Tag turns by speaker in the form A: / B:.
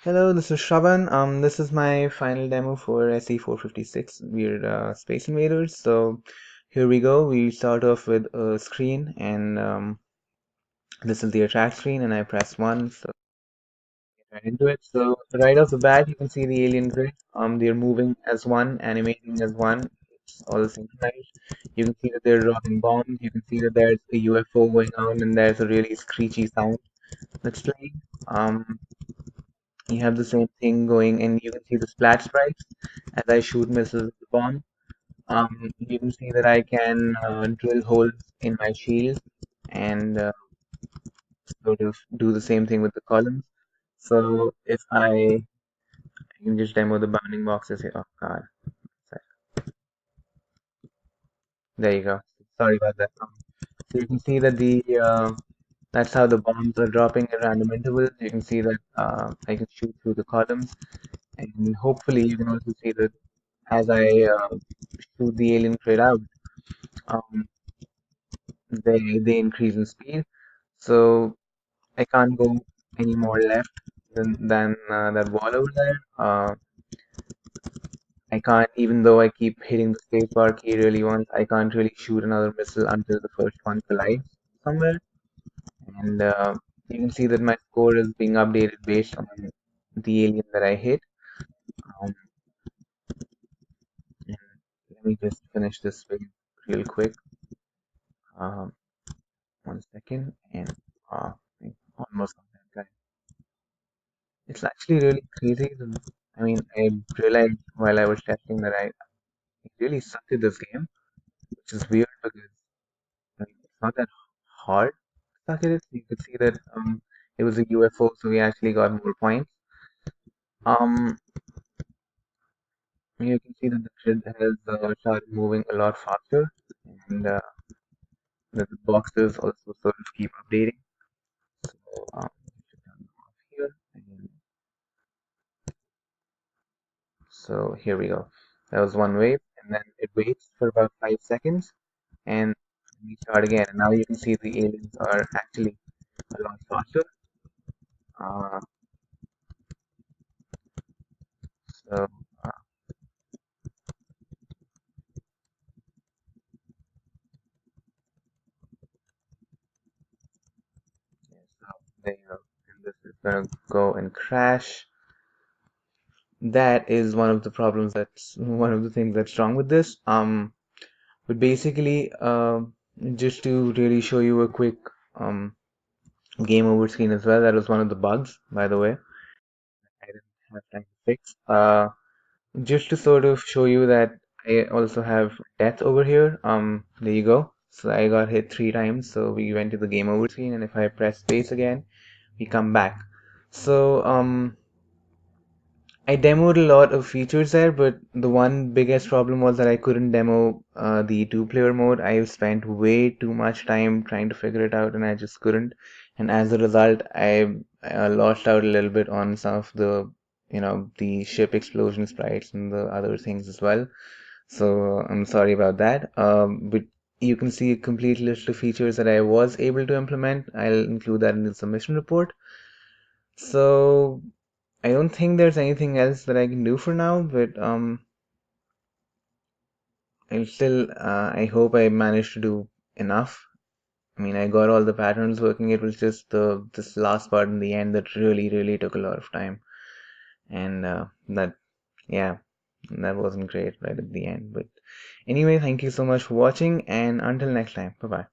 A: Hello, this is Shravan. This is my final demo for SE456. We're Space Invaders. So here we go. We start off with a screen, and this is the attract screen, and I press one. So right into it. So right off the bat, you can see the alien grid. They're moving as one, animating as one. It's all synchronized. You can see that they're dropping bombs. You can see that there's a UFO going on, and there's a really screechy sound that's playing. You have the same thing going, and you can see the splash sprites as I shoot missiles with the bomb. You can see that I can drill holes in my shield and sort of do the same thing with the columns. So if I can just demo the bounding boxes here. Oh God, sorry. There you go. Sorry about that. So you can see that the that's how the bombs are dropping at random intervals. You can see that I can shoot through the columns, and hopefully you can also see that as I shoot the alien crate out, um, they increase in speed. So I can't go any more left than that wall over there. I can't, even though I keep hitting the spacebar key really once, I can't really shoot another missile until the first one collides somewhere. And you can see that my score is being updated based on the alien that I hit. Um, and let me just finish this video real quick. Um, 1 second, and uh, I almost got that guy. It's actually really crazy. I mean, I realized while I was testing that I really sucked at this game, which is weird because it's not that hard to suck at it. You could see that it was a UFO, so we actually got more points. Um, you can see that the grid has started moving a lot faster, and the boxes also sort of keep updating. So should turn them off here, and so here we go. That was one wave, and then it waits for about 5 seconds, and we start again. And now you can see the aliens are actually a lot faster. Uh, so, uh, yeah, so there you go. And this is gonna go and crash. That is one of the problems. That's one of the things that's wrong with this. But basically, just to really show you a quick um game over screen as well. That was one of the bugs, by the way. I didn't have time to fix. Just to sort of show you that I also have death over here. There you go. So I got hit 3 times. So we went to the game over screen, and if I press space again, we come back. So I demoed a lot of features there, but the one biggest problem was that I couldn't demo the two-player mode. I spent way too much time trying to figure it out, and I just couldn't. And as a result, I lost out a little bit on some of the ship explosion sprites and the other things as well. So I'm sorry about that. But you can see a complete list of features that I was able to implement. I'll include that in the submission report. So I don't think there's anything else that I can do for now, but I hope I managed to do enough. I mean, I got all the patterns working. It was just this last part in the end that really, really took a lot of time, and yeah, that wasn't great right at the end. But anyway, thank you so much for watching, and until next time, bye bye.